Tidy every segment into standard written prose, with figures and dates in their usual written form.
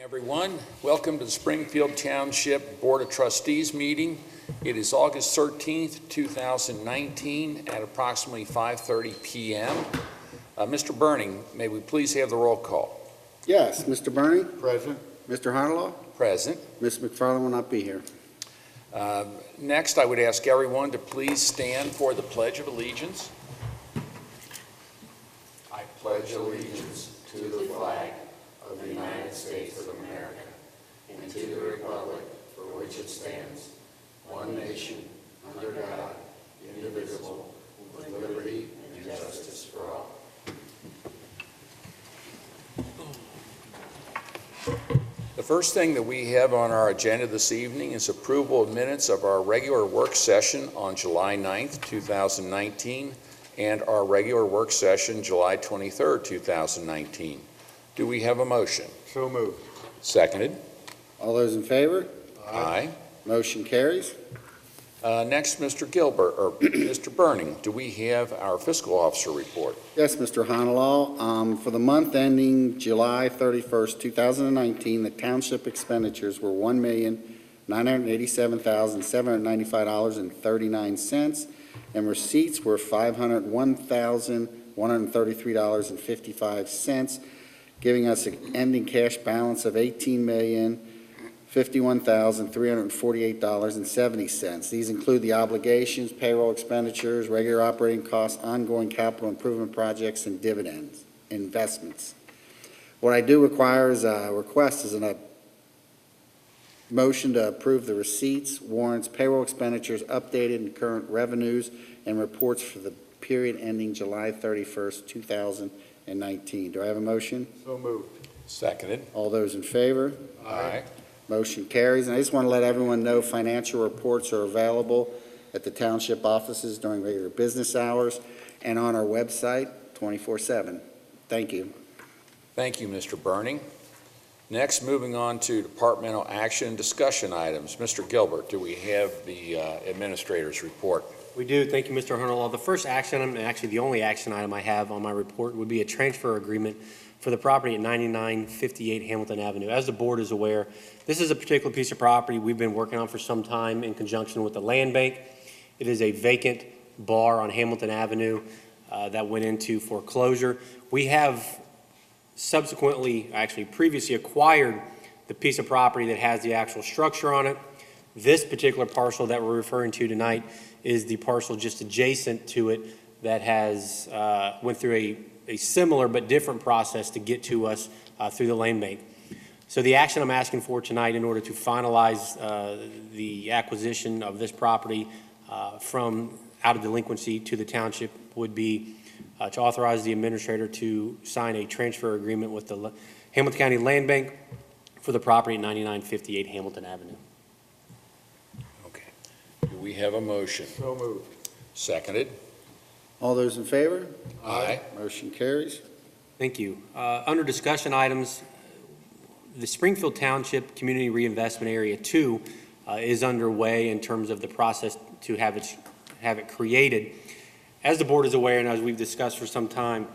Everyone, welcome to the Springfield Township Board of Trustees meeting. It is August 13th, 2019 at approximately 5:30 p.m. Mr. Burning, may we please have the roll call? Yes, Mr. Burning? Present. Mr. Harnelaw? Present. Ms. McFarland will not be here. Next, I would ask everyone to please stand for the Pledge of Allegiance. I pledge allegiance to the flag of the United States of America and to the republic for which it stands, one nation, under God, indivisible, with liberty and justice for all. The first thing that we have on our agenda this evening is approval of minutes of our regular work session on July 9th, 2019, and our regular work session July 23rd, 2019. Do we have a motion? So moved. Seconded. All those in favor? Aye. Motion carries. Next, Mr. Gilbert, or Mr. Burning, do we have our fiscal officer report? Yes, Mr. Harnelaw. For the month ending July 31st, 2019, the township expenditures were $1,987,795.39, and receipts were $501,133.55, giving us an ending cash balance of $18,051,348.70. These include the obligations, payroll expenditures, regular operating costs, ongoing capital improvement projects, and dividends, investments. What I do require is a request is a motion to approve the receipts, warrants, payroll expenditures, updated and current revenues, and reports for the period ending July 31st, 2019. Do I have a motion? So moved. Seconded. All those in favor? Aye. Motion carries. And I just want to let everyone know financial reports are available at the township offices during regular business hours and on our website 24/7. Thank you. Thank you, Mr. Burning. Next, moving on to departmental action and discussion items. Mr. Gilbert, do we have the administrator's report? We do. Thank you, Mr. Harnelaw. The first action, and actually the only action item I have on my report, would be a transfer agreement for the property at 9958 Hamilton Avenue. As the board is aware, this is a particular piece of property we've been working on for some time in conjunction with the land bank. It is a vacant bar on Hamilton Avenue that went into foreclosure. We have subsequently, actually previously acquired the piece of property that has the actual structure on it. This particular parcel that we're referring to tonight is the parcel just adjacent to it that has went through a similar but different process to get to us through the land bank. So the action I'm asking for tonight in order to finalize the acquisition of this property from out of delinquency to the township would be to authorize the administrator to sign a transfer agreement with the Hamilton County Land Bank for the property at 9958 Hamilton Avenue. Okay. Do we have a motion? So moved. Seconded. All those in favor? Aye. Motion carries. Thank you. Under discussion items, the Springfield Township Community Reinvestment Area 2 is underway in terms of the process to have it created. As the board is aware, and as we've discussed for some time,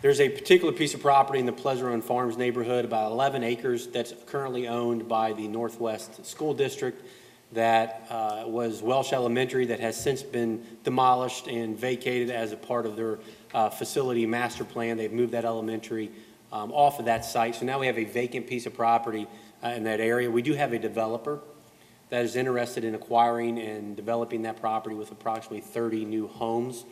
there's a particular piece of property in the Pleasure Run Farms neighborhood, about 11 acres, that's currently owned by the Northwest School District that was Welsh Elementary, that has since been demolished and vacated as a part of their facility master plan. They've moved that elementary off of that site. So now we have a vacant piece of property in that area. We do have a developer that is interested in acquiring and developing that property with approximately 30 new homes.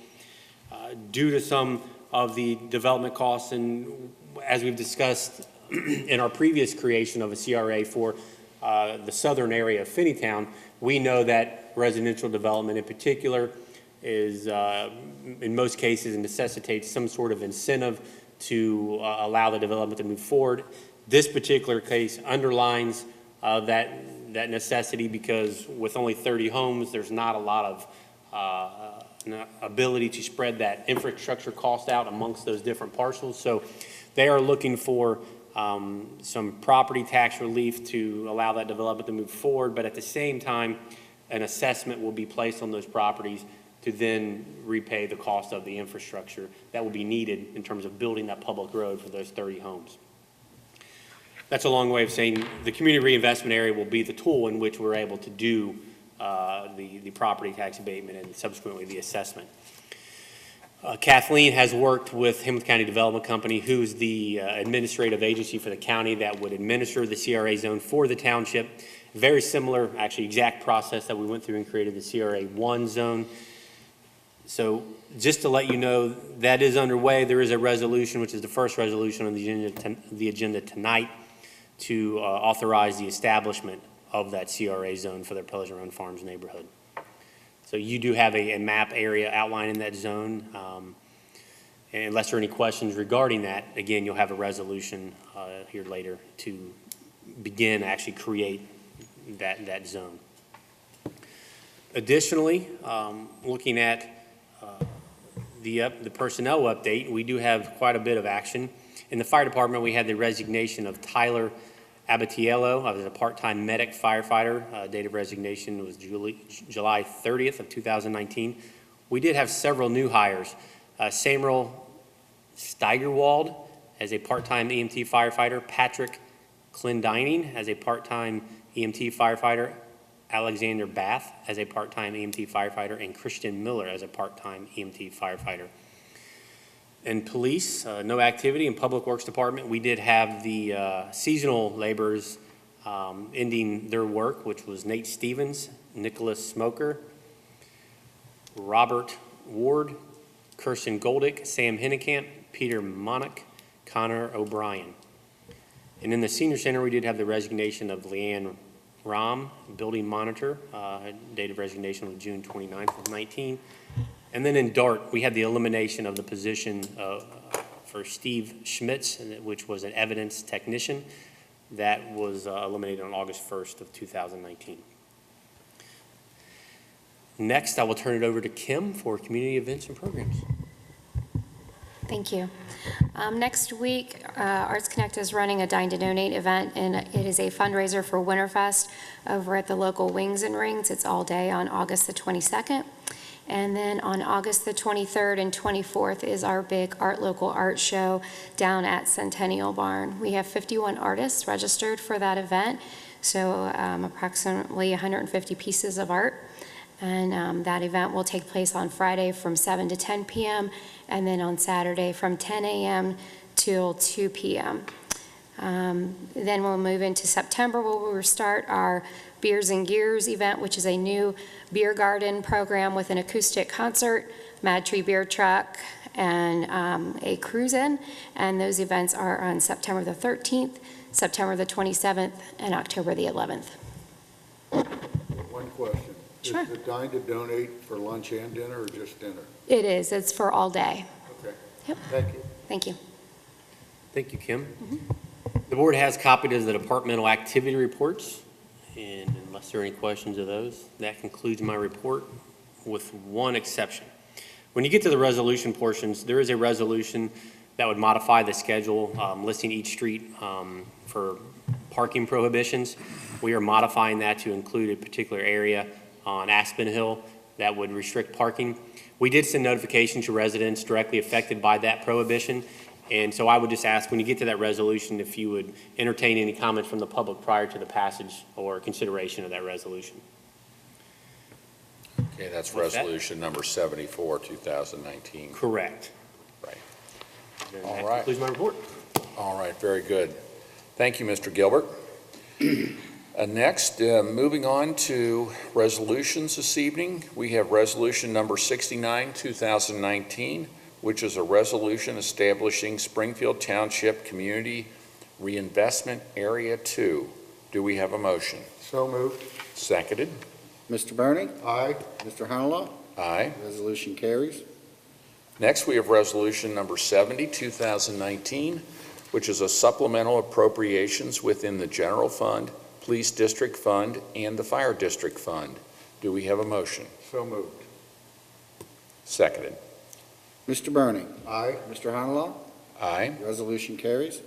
Due to some of the development costs, and as we've discussed in our previous creation of a CRA for the southern area of Finneytown, we know that residential development in particular is, in most cases, necessitates some sort of incentive to allow the development to move forward. This particular case underlines that necessity, because with only 30 homes, there's not a lot of ability to spread that infrastructure cost out amongst those different parcels. So they are looking for some property tax relief to allow that development to move forward, but at the same time, an assessment will be placed on those properties to then repay the cost of the infrastructure that will be needed in terms of building that public road for those 30 homes. That's a long way of saying the community reinvestment area will be the tool in which we're able to do the property tax abatement and subsequently the assessment. Kathleen has worked with Hamilton County Development Company, who's the administrative agency for the county that would administer the CRA zone for the township. Very similar, actually exact process that we went through and created the CRA 1 zone. So just to let you know, that is underway. There is a resolution, which is the first resolution on the agenda tonight, to authorize the establishment of that CRA zone for the Pleasure Run Farms neighborhood. So you do have a map area outlining that zone. And unless there are any questions regarding that, again, you'll have a resolution here later to begin actually create that zone. Additionally, looking at the personnel update, we do have quite a bit of action. In the fire department, we had the resignation of Tyler Abatiello as a part-time medic firefighter. Date of resignation was July 30th of 2019. We did have several new hires. Samuel Steigerwald as a part-time EMT firefighter, Patrick Clendining as a part-time EMT firefighter, Alexander Bath as a part-time EMT firefighter, and Christian Miller as a part-time EMT firefighter. In police, no activity. In Public Works Department, we did have the seasonal laborers ending their work, which was Nate Stevens, Nicholas Smoker, Robert Ward, Kirsten Goldick, Sam Hennekamp, Peter Monach, Connor O'Brien. And in the senior center, we did have the resignation of Leanne Ram, building monitor. Date of resignation was June 29th of 19. And then in DART, we had the elimination of the position for Steve Schmitz, which was an evidence technician. That was eliminated on August 1st of 2019. Next, I will turn it over to Kim for community events and programs. Thank you. Next week, Arts Connect is running a Dine to Donate event, and it is a fundraiser for Winterfest over at the local Wings and Rings. It's all day on August the 22nd. And then on August the 23rd and 24th is our big local art show down at Centennial Barn. We have 51 artists registered for that event, so approximately 150 pieces of art. And that event will take place on Friday from 7 to 10 p.m. and then on Saturday from 10 a.m. till 2 p.m. Then we'll move into September, where we'll start our Beers and Gears event, which is a new beer garden program with an acoustic concert, Mad Tree Beer Truck, and a cruise-in. And those events are on September the 13th, September the 27th, and October the 11th. One question. Sure. Is the Dine to Donate for lunch and dinner or just dinner? It is. It's for all day. Okay. Yep. Thank you. Thank you. Thank you, Kim. The board has copied of the departmental activity reports, and unless there are any questions of those, that concludes my report with one exception. When you get to the resolution portions, there is a resolution that would modify the schedule listing each street for parking prohibitions. We are modifying that to include a particular area on Aspen Hill that would restrict parking. We did send notification to residents directly affected by that prohibition, and so I would just ask when you get to that resolution if you would entertain any comments from the public prior to the passage or consideration of that resolution. Okay, that's resolution number 74, 2019. Correct. Right. Then All that right. concludes my report. All right, very good. Thank you, Mr. Gilbert. Next, moving on to resolutions this evening, we have resolution number 69, 2019, which is a resolution establishing Springfield Township Community Reinvestment Area 2. Do we have a motion? So moved. Seconded. Mr. Bernie? Aye. Mr. Honolo? Aye. Resolution carries. Next, we have resolution number 70, 2019, which is a supplemental appropriations within the general fund, police district fund, and the fire district fund. Do we have a motion? So moved. Seconded. Mr. Bernie? Aye. Mr. Honolo? Aye. Resolution carries.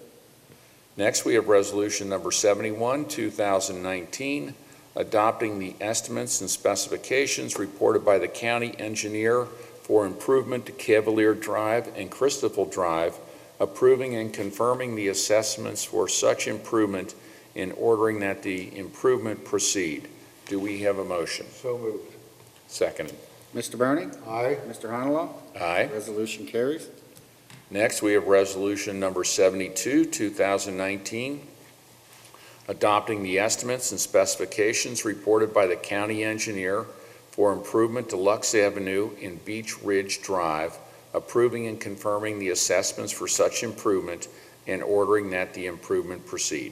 Next, we have resolution number 71, 2019, adopting the estimates and specifications reported by the county engineer for improvement to Cavalier Drive and Christopher Drive approving and confirming the assessments for such improvement and ordering that the improvement proceed. Do we have a motion? So moved. Seconded. Mr. Bernie? Aye. Mr. Honolo? Aye. Resolution carries. Next, we have Resolution Number 72, 2019, adopting the estimates and specifications reported by the county engineer for improvement to Lux Avenue in Beach Ridge Drive, approving and confirming the assessments for such improvement and ordering that the improvement proceed.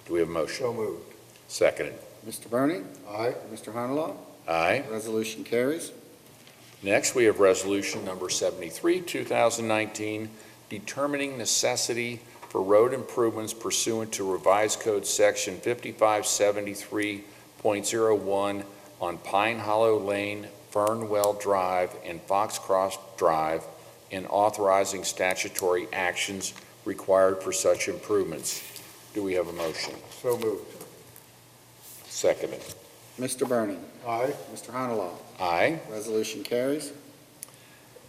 Do we have a motion? So moved. Seconded. Mr. Bernie? Aye. Mr. Honolo? Aye. Resolution carries. Next, we have Resolution Number 73, 2019, determining necessity for road improvements pursuant to Revised Code Section 5573.01 on Pine Hollow Lane, Fernwell Drive, and Foxcross Drive, and authorizing statutory actions required for such improvements. Do we have a motion? So moved. Seconded. Mr. Bernie? Aye. Mr. Honolo? Aye. Resolution carries.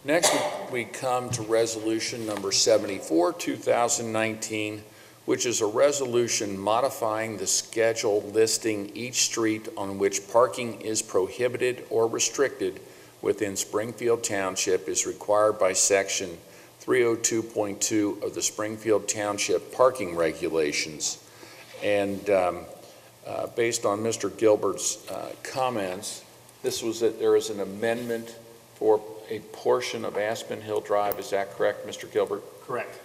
Next, we come to Resolution Number 74, 2019, which is a resolution modifying the schedule listing each street on which parking is prohibited or restricted within Springfield Township is required by Section 302.2 of the Springfield Township Parking Regulations. And based on Mr. Gilbert's comments, this was that there is an amendment for a portion of Aspen Hill Drive. Is that correct, Mr. Gilbert? Correct.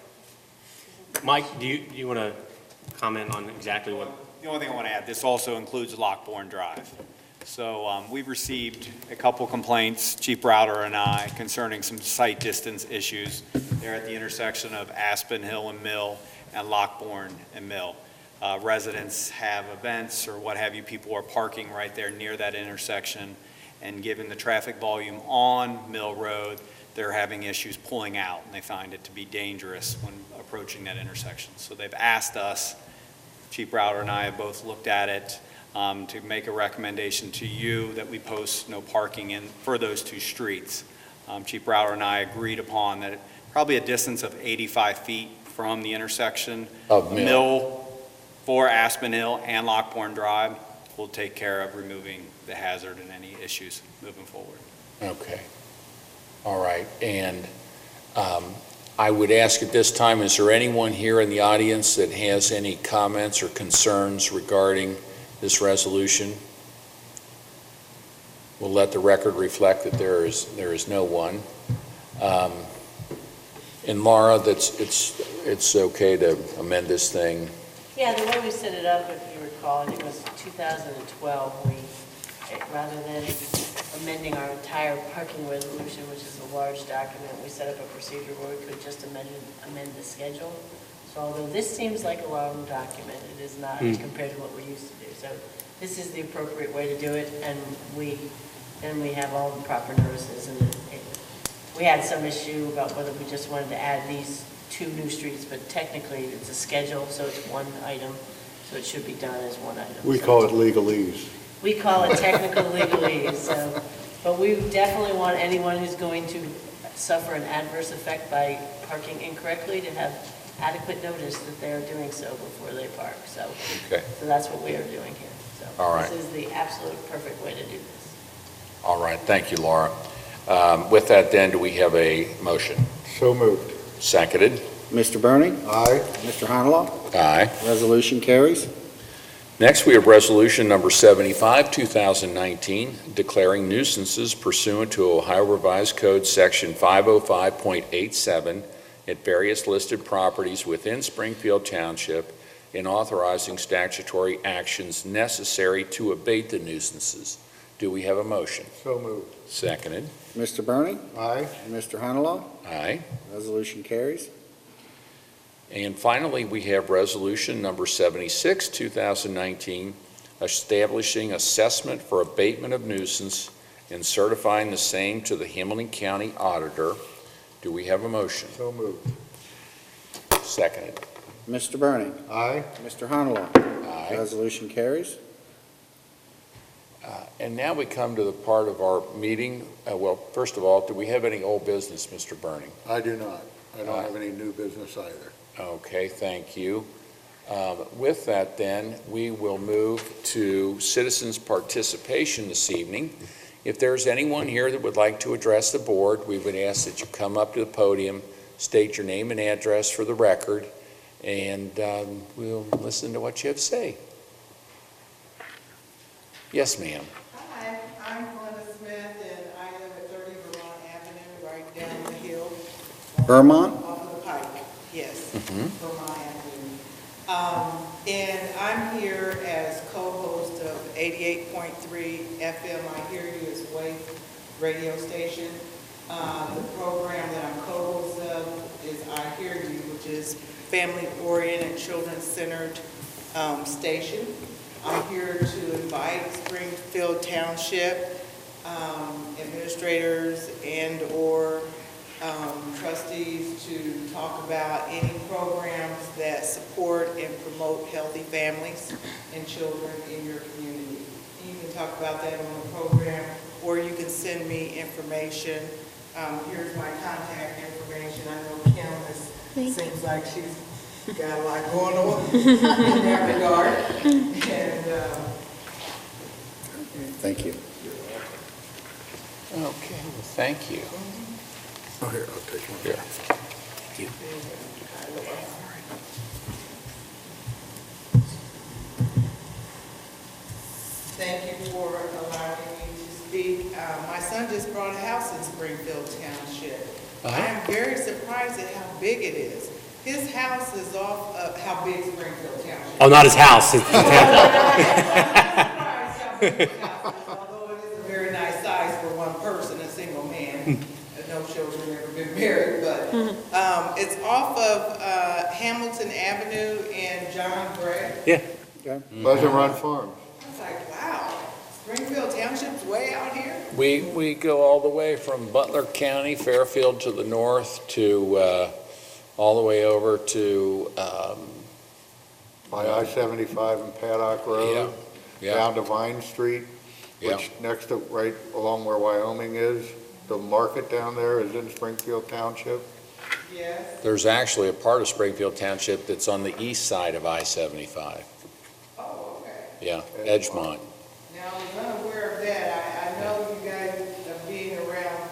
Mike, do you want to comment on exactly what? The only thing I want to add, this also includes Lockbourne Drive. So we've received a couple complaints, Chief Browder and I, concerning some site distance issues there at the intersection of Aspen Hill and Mill and Lockbourne and Mill. Residents have events or what have you, people are parking right there near that intersection, and given the traffic volume on Mill Road, they're having issues pulling out, and they find it to be dangerous when approaching that intersection. So they've asked us, Chief Browder and I have both looked at it, to make a recommendation to you that we post no parking in for those two streets. Chief Browder and I agreed upon that probably a distance of 85 feet from the intersection Of Mill. for Aspen Hill and Lockbourne Drive will take care of removing the hazard and any issues moving forward. Okay. All right. And I would ask at this time, is there anyone here in the audience that has any comments or concerns regarding this resolution? We'll let the record reflect that there is no one. And Laura, it's okay to amend this thing. Yeah, the way we set it up, if you recall, I think it was 2012, rather than amending our entire parking resolution, which is a large document, we set up a procedure where we could just amend the schedule. So although this seems like a long document, it is not compared to what we used to do. So this is the appropriate way to do it, and we have all the proper notices. And we had some issue about whether we just wanted to add these two new streets, but technically it's a schedule, so it's one item, so it should be done as one item. We call it legalese. We call it technical legalese, so, but we definitely want anyone who's going to suffer an adverse effect by parking incorrectly to have adequate notice that they are doing so before they park, so. Okay. So that's what we are doing here, so. All right. This is the absolute perfect way to do this. All right. Thank you, Laura. With that, then, do we have a motion? So moved. Seconded. Mr. Bernie? Aye. Mr. Honolo? Aye. Resolution carries. Next, we have Resolution Number 75, 2019, declaring nuisances pursuant to Ohio Revised Code Section 505.87 at various listed properties within Springfield Township and authorizing statutory actions necessary to abate the nuisances. Do we have a motion? So moved. Seconded. Mr. Bernie? Aye. Mr. Honolo? Aye. Resolution carries. And finally, we have Resolution Number 76, 2019, establishing assessment for abatement of nuisance and certifying the same to the Hamilton County Auditor. Do we have a motion? So moved. Seconded. Mr. Bernie? Aye. Mr. Honolo? Aye. Resolution carries. And now we come to the part of our meeting. Well, first of all, do we have any old business, Mr. Bernie? I do not. I don't have any new business either. Okay, thank you. With that, then, we will move to citizens' participation this evening. If there's anyone here that would like to address the board, we would ask that you come up to the podium, state your name and address for the record, and we'll listen to what you have to say. Yes, ma'am. Hi, I'm Glenda Smith, and I live at 30 Vermont Avenue, right down the hill. Vermont? Off of the pike, yes, Mhm. Vermont Avenue. And I'm here as co-host of 88.3 FM, I Hear You is Wake radio station. The program that I'm co-host of is I Hear You, which is family-oriented, children-centered station. I'm here to invite Springfield Township administrators and/or trustees to talk about any programs that support and promote healthy families and children in your community. You can talk about that on the program, or you can send me information. Here's my contact information. I know Kim seems like she's got a lot going on in that regard. And, Thank you. Okay, well, thank you. Oh, here, I'll take one. Here. thank you for allowing me to speak. My son just bought a house in Springfield Township. I am very surprised at how big it is. His house is off of, how big Springfield Township? Oh, not his house. It's- I'm surprised how big his house is, although it is a very nice size for one person, a single man. No children, never been married, but it's off of Hamilton Avenue and John Gray. Yeah. Okay. Pleasant Run Farms. I was like, wow, Springfield Township's way out here? We go all the way from Butler County, Fairfield to the north, to all the way over to, By I-75 and Paddock Road. yeah. Down to Vine Street, Yeah. which next to, right along where Wyoming is. The market down there is in Springfield Township. Yes. There's actually a part of Springfield Township that's on the east side of I-75. Oh, okay. Yeah, Edgemont. Now, I was unaware of that. I know you guys being around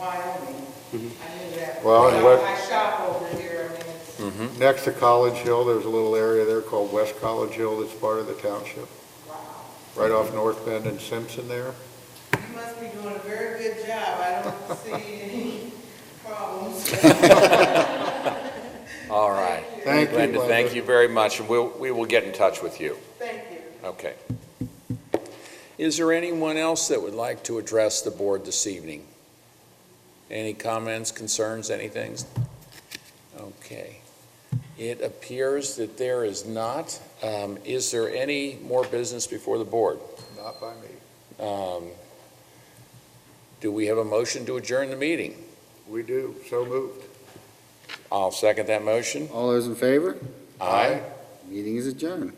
Wyoming. I knew that. Well, and what- I shop over here. I mean, it's, Next to College Hill, there's a little area there called West College Hill that's part of the township. wow. Right off North Bend and Simpson there. You must be doing a very good job. I don't see any problems. All right. Thank you, Glenda, thank Glenda. you very much, and we will get in touch with you. Thank you. Okay. Is there anyone else that would like to address the board this evening? Any comments, concerns, anything? Okay. It appears that there is not. Is there any more business before the board? Not by me. Do we have a motion to adjourn the meeting? We do, so moved. I'll second that motion. All those in favor? Aye. Meeting is adjourned.